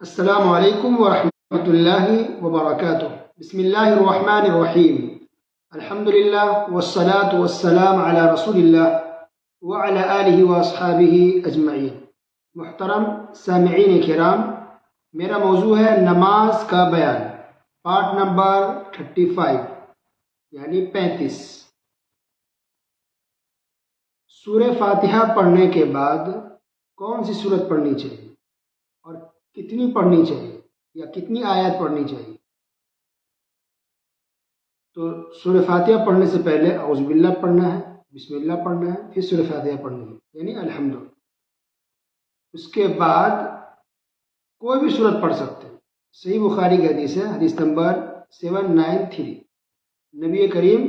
السلام علیکم ورحمۃ اللہ وبرکاتہ۔ بسم اللہ الرحمن الرحیم۔ الحمد للہ والصلاة والسلام علی رسول اللہ وعلی آلہ واصحابہ اجمعین۔ محترم سامعین کرام، میرا موضوع ہے نماز کا بیان، پارٹ نمبر 35 یعنی 35۔ سورہ فاتحہ پڑھنے کے بعد کون سی سورت پڑھنی چاہیے اور کتنی پڑھنی چاہیے یا کتنی آیات پڑھنی چاہیے؟ تو سورہ فاتحہ پڑھنے سے پہلے اعوذ باللہ پڑھنا ہے، بسم اللہ پڑھنا ہے، پھر سورہ فاتحہ پڑھنی ہے یعنی الحمد۔ اس کے بعد کوئی بھی سورت پڑھ سکتے ہیں۔ صحیح بخاری کی حدیث ہے، حدیث نمبر 793۔ نبی کریم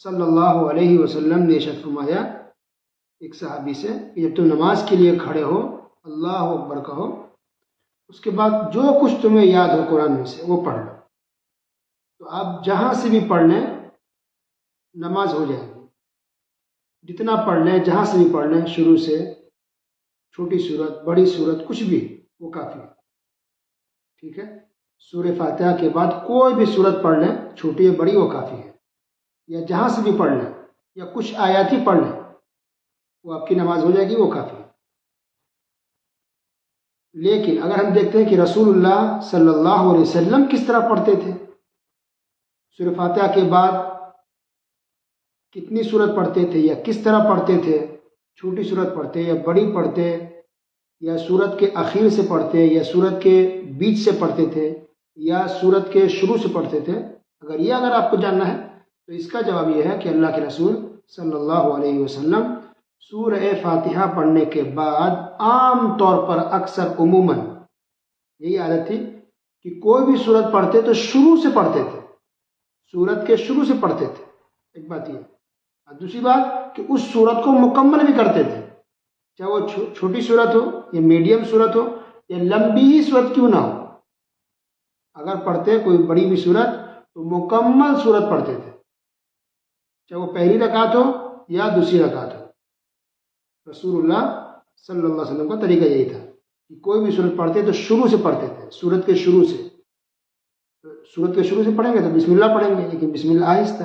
صلی اللہ علیہ وسلم نے ارشاد فرمایا ایک صحابی سے کہ جب تم نماز کے لیے کھڑے ہو اللہ اکبر کہو، اس کے بعد جو کچھ تمہیں یاد ہو قرآن میں سے وہ پڑھ لو۔ تو آپ جہاں سے بھی پڑھ لیں نماز ہو جائے گی، جتنا پڑھ لیں جہاں سے بھی پڑھ لیں، شروع سے چھوٹی صورت بڑی صورت کچھ بھی، وہ کافی ہے۔ ٹھیک ہے، سورہ فاتحہ کے بعد کوئی بھی صورت پڑھ لیں چھوٹی یا بڑی، وہ کافی ہے، یا جہاں سے بھی پڑھ لیں یا کچھ آیات ہی پڑھ لیں وہ آپ کی نماز ہو جائے گی، وہ کافی ہے۔ لیکن اگر ہم دیکھتے ہیں کہ رسول اللہ صلی اللہ علیہ وسلم کس طرح پڑھتے تھے، سورہ فاتحہ کے بعد کتنی صورت پڑھتے تھے یا کس طرح پڑھتے تھے، چھوٹی صورت پڑھتے یا بڑی پڑھتے، یا صورت کے اخیر سے پڑھتے یا صورت کے بیچ سے پڑھتے تھے یا صورت کے شروع سے پڑھتے تھے، اگر آپ کو جاننا ہے تو اس کا جواب یہ ہے کہ اللہ کے رسول صلی اللہ علیہ وسلم سورہ فاتحہ پڑھنے کے بعد عام طور پر اکثر عموماً یہی عادت تھی کہ کوئی بھی صورت پڑھتے تو شروع سے پڑھتے تھے، صورت کے شروع سے پڑھتے تھے۔ ایک بات یہ، اور دوسری بات کہ اس صورت کو مکمل بھی کرتے تھے، چاہے وہ چھوٹی صورت ہو یا میڈیم صورت ہو یا لمبی ہی صورت کیوں نہ ہو، اگر پڑھتے کوئی بڑی بھی صورت تو مکمل صورت پڑھتے تھے، چاہے وہ پہلی رکعت ہو یا دوسری رکعت ہو۔ رسول اللہ صلی اللہ علیہ وسلم کا طریقہ یہی تھا کہ کوئی بھی صورت پڑھتے تو شروع سے پڑھتے تھے، صورت کے شروع سے۔ صورت کے شروع سے پڑھیں گے تو بسم اللہ پڑھیں گے، لیکن بسم اللہ آہستہ،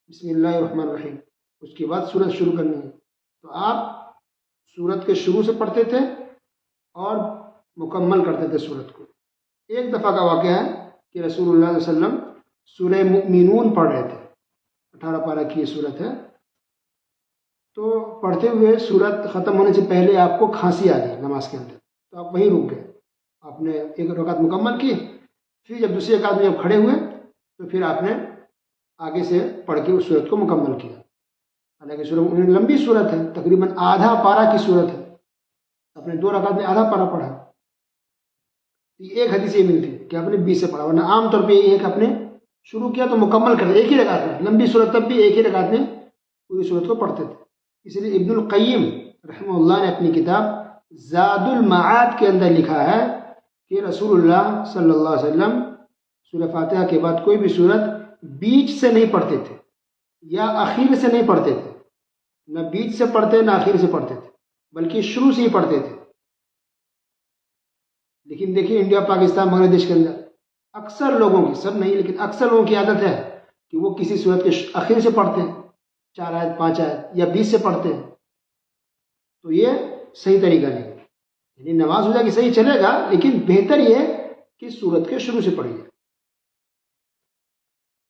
بسم اللہ الرحمن الرحیم، اس کے بعد صورت شروع کرنی ہے۔ تو آپ صورت کے شروع سے پڑھتے تھے اور مکمل کرتے تھے صورت کو۔ ایک دفعہ کا واقعہ ہے کہ رسول اللہ صلی اللہ علیہ وسلم سورہ مؤمنون پڑھ رہے تھے، 18 پارہ کی یہ صورت ہے، تو پڑھتے ہوئے صورت ختم ہونے سے پہلے آپ کو کھانسی آ گئی نماز کے اندر، تو آپ وہیں رک گئے، آپ نے ایک رکعت مکمل کی، پھر جب دوسری رکعت میں جب کھڑے ہوئے تو پھر آپ نے آگے سے پڑھ کے اس صورت کو مکمل کیا۔ حالانکہ سورہ لمبی صورت ہے، تقریباً آدھا پارہ کی صورت ہے، آپ نے 2 رکعت میں آدھا پارہ پڑھا۔ ایک حدیث یہ ملتی ہے کہ آپ نے 20 سے پڑھا، ورنہ عام طور پہ یہی ہے کہ آپ نے شروع کیا تو مکمل کر ایک ہی رکعت میں، لمبی صورت تب بھی ایک ہی رکعت میں پوری صورت کو پڑھتے تھے۔ اس لیے ابن القیم رحمہ اللہ نے اپنی کتاب زاد المعاد کے اندر لکھا ہے کہ رسول اللہ صلی اللہ علیہ وسلم سورہ فاتحہ کے بعد کوئی بھی صورت بیچ سے نہیں پڑھتے تھے یا اخیر سے نہیں پڑھتے تھے، نہ بیچ سے پڑھتے نہ اخیر سے پڑھتے تھے، بلکہ شروع سے ہی پڑھتے تھے۔ لیکن دیکھیے انڈیا، پاکستان، بنگلہ دیش کے اندر اکثر لوگوں کی، سب نہیں لیکن اکثر لوگوں کی عادت ہے کہ وہ کسی صورت کے اخیر سے پڑھتے ہیں، 4 آیت 5 آیت یا 20 سے پڑھتے ہیں۔ تو یہ صحیح طریقہ نہیں ہے، یعنی نماز ہو جائے گی، صحیح چلے گا، لیکن بہتر یہ کہ صورت کے شروع سے پڑھیے۔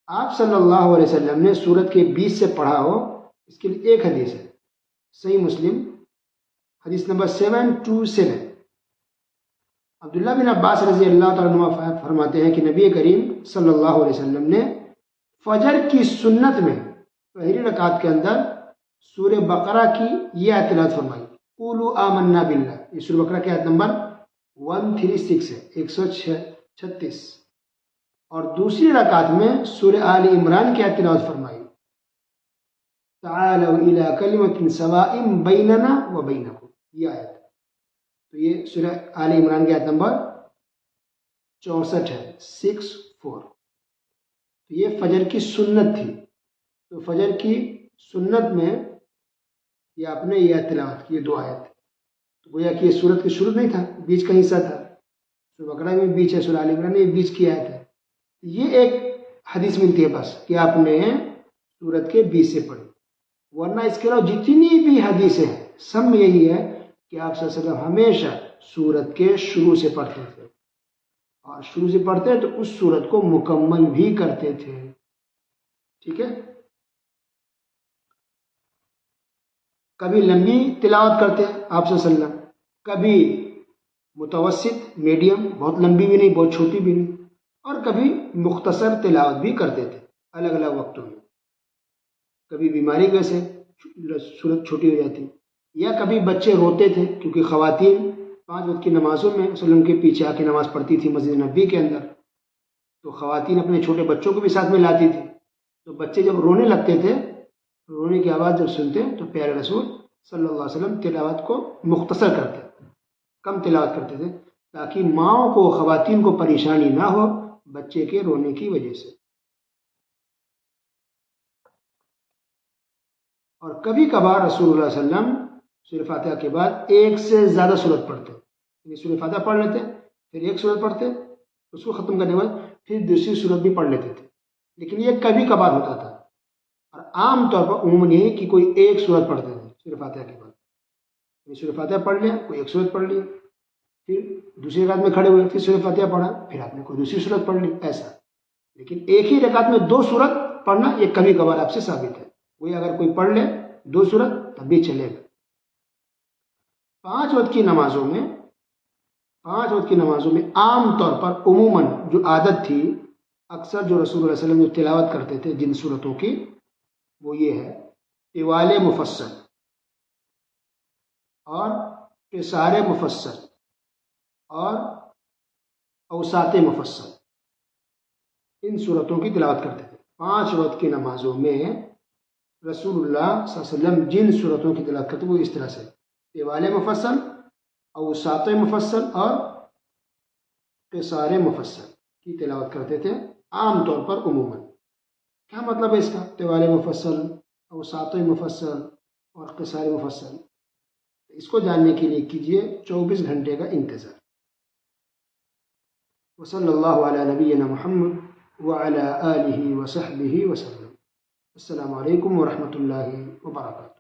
آپ صلی اللہ علیہ وسلم نے صورت کے 20 سے پڑھا ہو، اس کے لیے ایک حدیث ہے، صحیح مسلم حدیث نمبر 727۔ عبداللہ بن عباس رضی اللہ تعالیٰ عنہ فرماتے ہیں کہ نبی کریم صلی اللہ علیہ وسلم نے فجر کی سنت میں پہلی رکعت کے اندر سورہ بقرہ کی یہ آیت تلاوت فرمائی، قولوا آمنا باللہ، یہ سورہ بقرہ کی آیت نمبر 136 ہے، 136۔ اور دوسری رکعت میں سورہ آل عمران کی آیت تلاوت فرمائی، تعالوا الی کلمۃ سواء بیننا و بینکم، یہ آیت۔ تو یہ سورہ آل عمران کی آیت نمبر 64 ہے، 64۔ تو یہ فجر کی سنت تھی، تو فجر کی سنت میں یہ آپ نے یہ تلاوت کی، یہ 2 آیت، تو گویا کہ یہ سورت کی شروع نہیں تھا، بیچ کا حصہ تھا۔ سورہ بقرہ میں بیچ ہے، سورہ آل عمران میں بیچ کی آیت ہے. یہ ایک حدیث ملتی ہے بس کہ آپ نے سورت کے بیچ سے پڑھی، ورنہ اس کے علاوہ جتنی بھی حدیثیں ہیں سب میں یہی ہے کہ آپ صلی اللہ علیہ وسلم ہمیشہ سورت کے شروع سے پڑھتے تھے، اور شروع سے پڑھتے تو اس سورت کو مکمل بھی کرتے تھے. ٹھیک ہے. کبھی لمبی تلاوت کرتے آپ صلی اللہ علیہ وسلم، کبھی متوسط میڈیم، بہت لمبی بھی نہیں بہت چھوٹی بھی نہیں، اور کبھی مختصر تلاوت بھی کرتے تھے الگ الگ وقتوں میں. کبھی بیماری کی وجہ سے صورت چھوٹی ہو جاتی، یا کبھی بچے روتے تھے، کیونکہ خواتین 5 وقت کی نمازوں میں وسلم کے پیچھے آ کے نماز پڑھتی تھی مسجد نبی کے اندر، تو خواتین اپنے چھوٹے بچوں کو بھی ساتھ میں لاتی تھی. تو بچے جب رونے لگتے تھے، رونے کی آواز جب سنتے تو پیارے رسول صلی اللہ علیہ وسلم تلاوت کو مختصر کرتے، کم تلاوت کرتے تھے، تاکہ ماؤں کو خواتین کو پریشانی نہ ہو بچے کے رونے کی وجہ سے. اور کبھی کبھار رسول اللہ صلی اللہ علیہ وسلم سورہ فاتحہ کے بعد ایک سے زیادہ سورت پڑھتے، یعنی سورہ فاتحہ پڑھ لیتے، پھر ایک سورت پڑھتے، اس کو ختم کرنے کے بعد پھر دوسری سورت بھی پڑھ لیتے تھے. لیکن یہ کبھی کبھار ہوتا تھا، اور عام طور پر عموماً یہ کہ کوئی ایک سورت پڑھتے تھے سورہ فاتحہ کے بعد. یعنی سورہ فاتحہ پڑھ لیا، کوئی ایک سورت پڑھ لی، پھر دوسری رکعت میں کھڑے ہوئے پھر سورہ فاتحہ پڑھا، پھر آپ نے کوئی دوسری سورت پڑھ لی، ایسا. لیکن ایک ہی رکعت میں 2 سورت پڑھنا یہ کبھی کبھار آپ سے ثابت ہے. وہی اگر کوئی پڑھ لے 2 سورت تب بھی چلے گا. 5 وقت کی نمازوں میں عام طور پر عموماً جو عادت تھی، اکثر جو رسول اللہ علیہ وسلم جو تلاوت کرتے تھے جن صورتوں کی، وہ یہ ہے: طوال مفصل اور قصار مفصل اور اوساط مفصل، ان صورتوں کی تلاوت کرتے تھے. 5 وقت کی نمازوں میں رسول اللہ صلی اللہ علیہ وسلم جن صورتوں کی تلاوت کرتے وہ اس طرح سے: طوال مفصل، اوساط مفصل اور قصار مفصل کی تلاوت کرتے تھے عام طور پر عموماً. کیا مطلب ہے اس کا؟ طوال مفصل، اوساط مفصل اور قصار مفصل، اس کو جاننے کے لیے کیجیے 24 گھنٹے کا انتظار. وصلی اللہ علی نبینا محمد وعلی آلہ وصحبہ وسلم. السلام علیکم ورحمۃ اللہ وبرکاتہ.